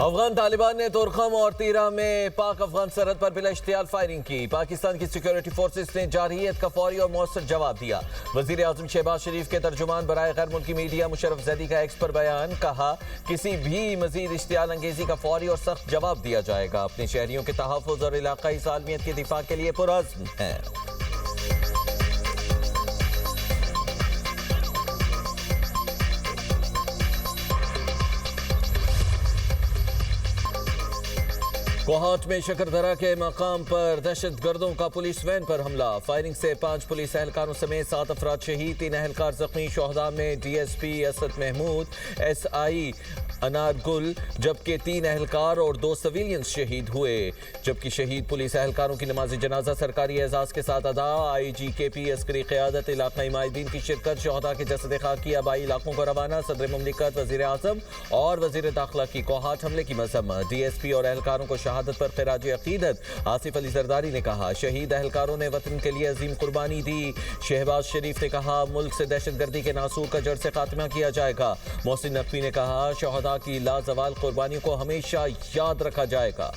अफगान तालिबान ने तुरखम और तीरा में पाक अफगान सरहद पर बिला इश्तियाल फायरिंग की। पाकिस्तान की सिक्योरिटी फोर्सेस ने जारहियत का फौरी और मौसर जवाब दिया। वजीर आजम शहबाज शरीफ के तर्जुमान बराए गैर मुल्की मीडिया मुशर्रफ जैदी का एक्स पर बयान, कहा किसी भी मजीद इश्तियाल अंगेजी का फौरी और सख्त जवाब दिया जाएगा। अपने शहरियों के तहफ़्फ़ुज़ और इलाकाई सालमियत के दिफा के लिए पुरअज़्म है। कोहाट में शकरधरा के मकाम पर दहशतगर्दों का पुलिस वैन पर हमला। फायरिंग से 5 पुलिस एहलकारों समेत 7 अफराद शहीद, 3 एहलकार जख्मी। शोहदा में डीएसपी असद महमूद, एसआई अनार गुल, जबकि 3 एहलकार और 2 सिविलियंस शहीद हुए। जबकि शहीद पुलिस एहलकारों की नमाज जनाजा सरकारी एजाज के साथ अदा। आईजी केपी अस्करी क़यादत, इलाकाई माहिदीन की शिरकत। शोहदा के जसद खाकी आबाई इलाकों को रवाना। सदर मुमलिकत, वजीर आजम और वजीर दाखिला की कोहाट हमले की मजम्मत। डीएसपी और एहलकारों को शहादत पर खिराज अकीदत। आसिफ अली जरदारी ने कहा शहीद एहलकारों ने वतन के लिए अजीम कुर्बानी दी। शहबाज शरीफ ने कहा मुल्क से दहशतगर्दी के नासूर का जड़ से खात्मा किया जाएगा। मोहसिन नकवी ने कहा शोहदा की लाजवाल कुर्बानियों को हमेशा याद रखा जाएगा।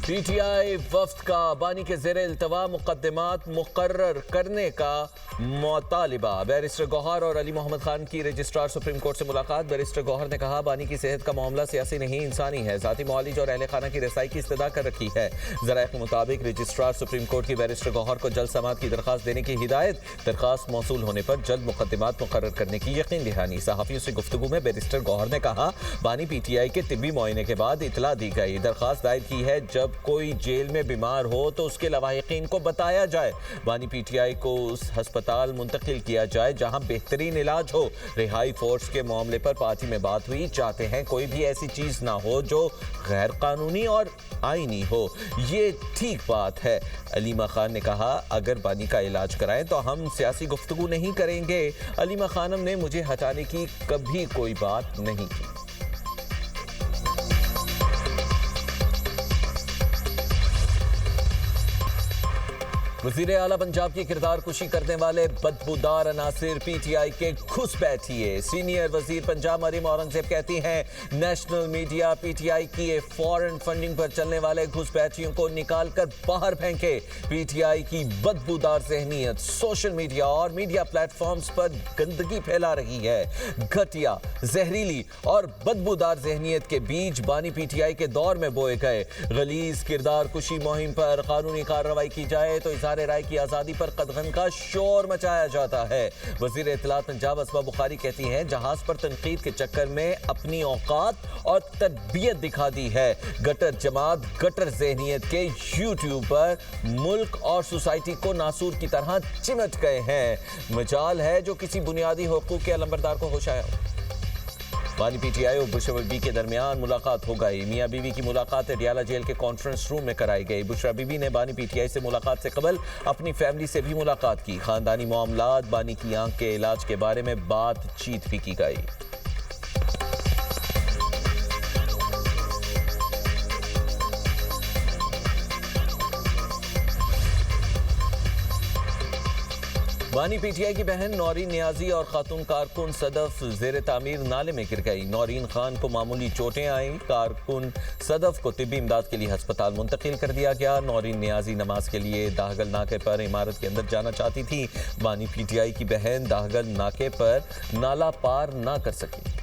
पीटीआई वफ्द का बानी के ज़ेरे इल्तवा मुकद्दमात मुकर्रर करने का मुतालिबा। बैरिस्टर गौहर और अली मोहम्मद खान की रजिस्ट्रार सुप्रीम कोर्ट से मुलाकात। बैरिस्टर गौहर ने कहा बानी की सेहत का मामला सियासी नहीं इंसानी है। ज़ाती मुआलिज और अहले खाना की रसाई की इस्तदा कर रखी है। ज़राए के मुताबिक रजिस्ट्रार सुप्रीम कोर्ट की बैरिस्टर गौहर को जल्द समाअत की दरखास्त देने की हिदायत। दरखास्त मौसूल होने पर जल्द मुकद्दमात मुकर्रर करने की यकीन दहानी। सहाफ़ियों से गुफ्तगू में बैरिस्टर गौहर ने कहा बानी पीटीआई के तिब्बी मुआयने के बाद इतला दी गई। दरखास्त दायर की है जब कोई जेल में बीमार हो तो उसके लवाहिकीन को बताया जाए। बानी पीटीआई को उस अस्पताल मुंतकिल किया जाए जहां बेहतरीन इलाज हो। रिहाई फोर्स के मामले पर पार्टी में बात हुई। चाहते हैं कोई भी ऐसी चीज ना हो जो गैर कानूनी और आईनी हो। ये ठीक बात है। अलीमा खान ने कहा अगर बानी का इलाज कराएं तो हम सियासी गुफ्तगू नहीं करेंगे। अलीमा खानम ने मुझे हटाने की कभी कोई बात नहीं की। वज़ीर आला पंजाब की किरदार कुशी करने वाले बदबूदार अनासिर पीटीआई के घुस बैठिए। सीनियर वजीर पंजाब मरीम औरंगजेब कहती हैं नेशनल मीडिया पीटीआई की फॉरेन फंडिंग पर चलने वाले घुसपैठियों को निकाल कर बाहर फेंके। पीटीआई की बदबूदार ज़हनियत सोशल मीडिया और मीडिया प्लेटफॉर्म्स पर गंदगी फैला रही है। घटिया, जहरीली और बदबूदार जहनियत के बीज बानी पीटीआई के दौर में बोए गए। गलीज किरदार कुशी मुहिम पर कानूनी कार्रवाई की जाए तो राय की आजादी पर कदगन का शोर मचाया जाता है। वजीर इत्तलात पंजाब असमा बुखारी कहती हैं जहाज पर तनकीद के चक्कर में अपनी औकात और तरबियत दिखा दी है। गटर जमात गटर जहनियत के यूट्यूबर मुल्क और सोसाइटी को नासूर की तरह चिमट गए हैं। मजाल है जो किसी बुनियादी हुकूक के अलंबरदार को होश आया। बानी पीटीआई और बुशरा बीबी के दरमियान मुलाकात हो गई। मियाँ बीवी की मुलाकात अडियाला जेल के कॉन्फ्रेंस रूम में कराई गई। बुशरा बीबी ने बानी पीटीआई से मुलाकात से कबल अपनी फैमिली से भी मुलाकात की। खानदानी मामलात, बानी की आंख के इलाज के बारे में बातचीत भी की गई। बानी पीटीआई की बहन नौरीन नियाजी और खातून कारकुन सदफ जेर तामीर नाले में गिर गई। नौरीन खान को मामूली चोटें आईं। कारकुन सदफ को तिब्बी इमदाद के लिए अस्पताल मुंतकिल कर दिया गया। नौरीन नियाजी नमाज के लिए दाहगल नाके पर इमारत के अंदर जाना चाहती थी। बानी पीटीआई की बहन दाहगल नाके पर नाला पार ना कर सकी।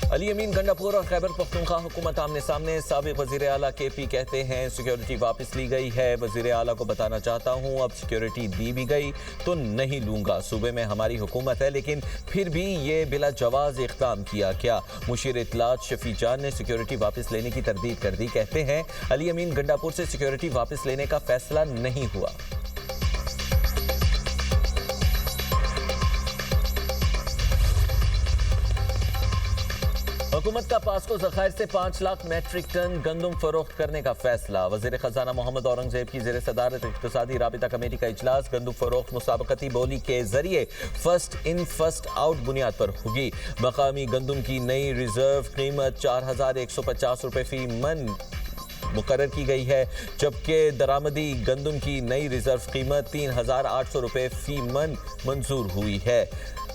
अली अमीन गंडापुर और खैबर पख्तूनख्वा हुकूमत आमने सामने। साबिक वजीर आला केपी कहते हैं सिक्योरिटी वापस ली गई है। वजीर आला को बताना चाहता हूँ अब सिक्योरिटी दी भी गई तो नहीं लूंगा। सूबे में हमारी हुकूमत है लेकिन फिर भी ये बिला जवाज इक़दाम किया क्या। मुशीर इत्तलात शफी जान ने सिक्योरिटी वापस लेने की तरदीद कर दी। कहते हैं अली अमीन गंडापुर से सिक्योरिटी वापस लेने का फैसला नहीं हुआ। हुकूमत का पास्को ज़खायर से 5 लाख मैट्रिक टन गंदम फरोख्त करने का फैसला। वज़ीर ख़जाना मोहम्मद औरंगजेब की ज़ेर सदारत इक़्तिसादी राबिता कमेटी का इजलास गंदम फरोख्त मुसाबकती बोली के जरिए फर्स्ट इन फर्स्ट आउट बुनियाद पर होगी। मकामी गंदम की नई रिजर्व कीमत 4150 रुपये फी मन मुकर्रर की गई है, जबकि दरामदी गंदम की नई रिजर्व कीमत 3,800 रुपये फी मन मंजूर हुई है।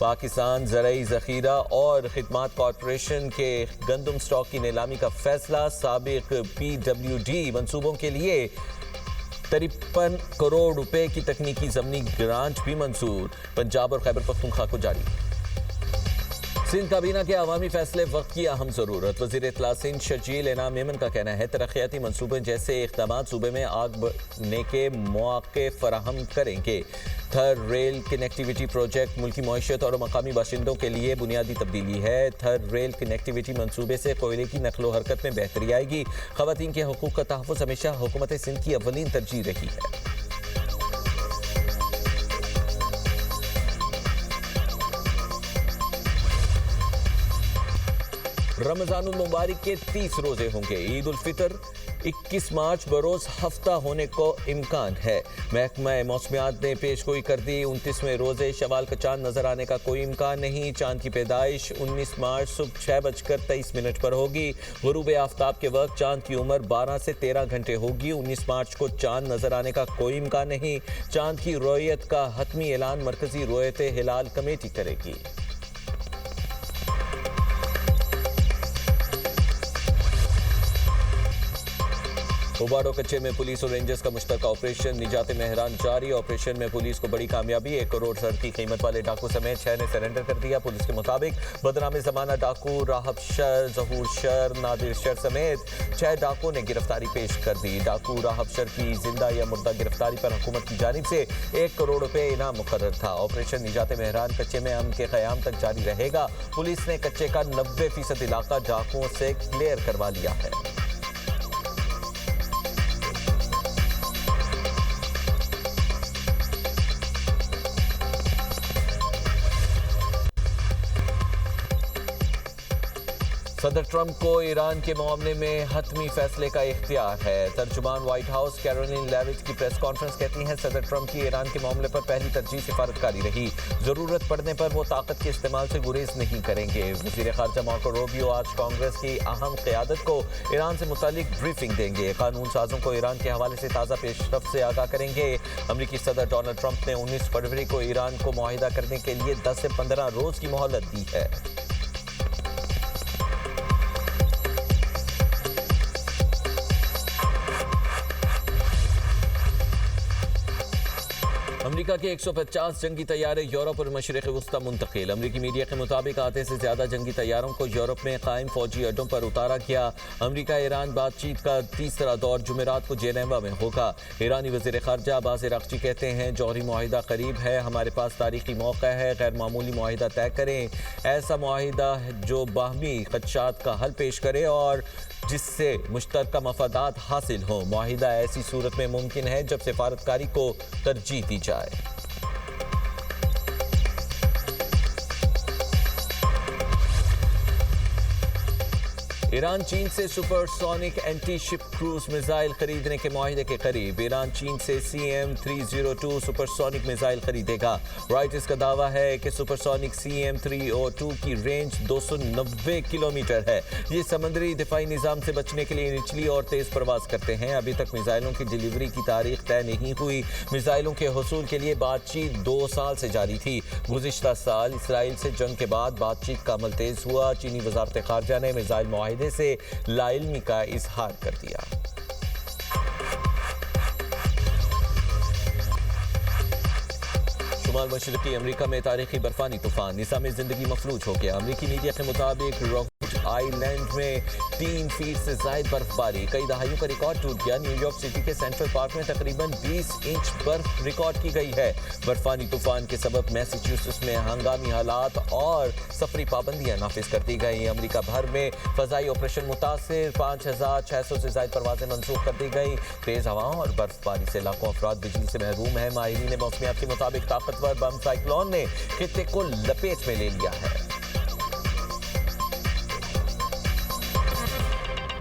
पाकिस्तान ज़राई ज़ख़ीरा और खिदमात कॉरपोरेशन के गंदम स्टॉक की नीलामी का फैसला, साबिक PWD मंसूबों के लिए 53 करोड़ रुपए की तकनीकी ज़मीनी ग्रांट भी मंजूर, पंजाब और खैबर पख्तूनख्वा को जारी। सिंध काबीना के अवामी फैसले वक्त की अहम जरूरत, वज़ीर इत्तला सिंध शर्जील इनाम मेमन का कहना है तरक्याती मनसूबे जैसे इक़दाम सूबे में आग बढ़ने के मौके फराहम करेंगे। थर रेल कनेक्टिविटी प्रोजेक्ट मुल्की मईशत और मकामी बाशिंदों के लिए बुनियादी तब्दीली है। थर रेल कनेक्टिविटी मनसूबे से कोयले की नकलो हरकत में बेहतरी आएगी। ख़वातीन के हकूक़ का तहफ़्फ़ुज़ हमेशा हुकूमत सिंध की अव्वलीन तरजीह रही है। रमज़ानुल मुबारक के 30 रोजे होंगे। ईद उल फितर 21 मार्च बरोज़ हफ्ता होने को इम्कान है। महकमा मौसमियात ने पेशगोई कर दी 29वें रोजे शवाल का चांद नजर आने का कोई इम्कान नहीं। चांद की पैदाइश 19 मार्च सुबह 6:23 पर होगी। गुरूब आफ्ताब के वक्त चांद की उम्र 12 से 13 घंटे होगी। 19 मार्च को चांद नजर आने का कोई इम्कान नहीं। चांद की रोयत का हतमी ऐलान मरकजी रोयत हिलाल कमेटी करेगी। उबाड़ो कच्चे में पुलिस और रेंजर्स का मुश्तरका ऑपरेशन निजात मेहरान जारी। ऑपरेशन में पुलिस को बड़ी कामयाबी, 1 करोड़ सर की कीमत वाले डाकू समेत 6 ने सरेंडर कर दिया। पुलिस के मुताबिक बदनामे जमाना डाकू राहब शर, जहूर शर, नादिर शर समेत 6 डाकुओं ने गिरफ्तारी पेश कर दी। डाकू राहब शर की जिंदा या मुर्दा गिरफ्तारी पर हुकूमत की जानिब से 1 करोड़ रुपए इनाम मुकर्रर था। ऑपरेशन निजात मेहरान कच्चे में अमन के क़याम तक जारी रहेगा। पुलिस ने कच्चे का 90% इलाका डाकुओं से क्लियर करवा लिया है। सदर ट्रंप को ईरान के मामले में हतमी फैसले का इख्तियार है। तर्जुमान व्हाइट हाउस कैरोलिन लेविट की प्रेस कॉन्फ्रेंस कहती हैं सदर ट्रंप की ईरान के मामले पर पहली तरजीह सिफारतकारी रही। जरूरत पड़ने पर वो ताकत के इस्तेमाल से गुरेज नहीं करेंगे। वज़ीर ख़ारजा मार्को रूबियो आज कांग्रेस की अहम क़यादत को ईरान से मुतालिक ब्रीफिंग देंगे। कानून साजों को ईरान के हवाले से ताज़ा पेशरफ्त से आगाह करेंगे। अमरीकी सदर डोनाल्ड ट्रंप ने 19 फरवरी को ईरान को मुआहिदा करने के लिए 10 से 15 रोज़ की मोहलत दी है। अमेरिका के 150 जंगी तैयारे यूरोप और मशरिक़ वस्ता मुंतकिल। अमरीकी मीडिया के मुताबिक आधे से ज़्यादा जंगी तैयारों को यूरोप में कायम फौजी अड्डों पर उतारा गया। अमरीका ईरान बातचीत का तीसरा दौर जुमेरात को जेनेवा में होगा। ईरानी वज़ीर ख़ारजा अब्बास अराग़ची कहते हैं जौहरी मुआहिदा करीब है, हमारे पास तारीखी मौका है, गैर मामूली मुआहिदा तय करें, ऐसा मुआहिदा जो बाहमी ख़दशात का हल पेश करे और जिससे मुश्तरका मफादात हासिल हों। मुआहिदा ऐसी सूरत में मुमकिन है जब सिफारतकारी को तरजीह दी जाए। ईरान चीन से supersonic anti ship cruise missile खरीदने के मुआहिदे के करीब। ईरान चीन से CM-302 सुपरसोनिक मिसाइल खरीदेगा। रॉयटर्स का दावा है कि सुपरसोनिक CM-302 की रेंज 290 किलोमीटर है। ये समुद्री दिफाई निज़ाम से बचने के लिए निचली और तेज़ परवाज करते हैं। अभी तक मिसाइलों की डिलीवरी की तारीख तय नहीं हुई। मिसाइलों के हुसूल के लिए बातचीत 2 साल से जारी थी। गुज़िश्ता साल इसराइल से जंग के बाद बातचीत का अमल तेज़ हुआ। चीनी वज़ारत ख़ारजा ने मिसाइल मुआहिदे से लाइल्मी का इजहार कर दिया। शुमाल मशरकी अमरीका में तारीखी बर्फानी तूफान, निज़ाम ज़िंदगी मफलूज हो गया। अमरीकी मीडिया के मुताबिक रॉकवुड आइलैंड में 3 फीट से ज़ायद बर्फबारी, कई दहाइयों का रिकॉर्ड टूट गया। न्यूयॉर्क सिटी के सेंट्रल पार्क में तकरीबन 20 इंच बर्फ रिकॉर्ड की गई है। बर्फानी तूफान के सबब मैसाचुसेट्स में हंगामी हालात और सफरी पाबंदियां नाफिज कर दी गई। अमरीका भर में फजाई ऑपरेशन मुतासिर, 5600 से ज़ायद परवाजें मनसूख कर दी गई। तेज़ हवाओं और बर्फबारी से लाखों अफराद बिजली से महरूम है। माहिरीन मौसमियात के मुताबिक ताकतवर बम साइक्लोन ने खित्ते को लपेट में ले लिया है।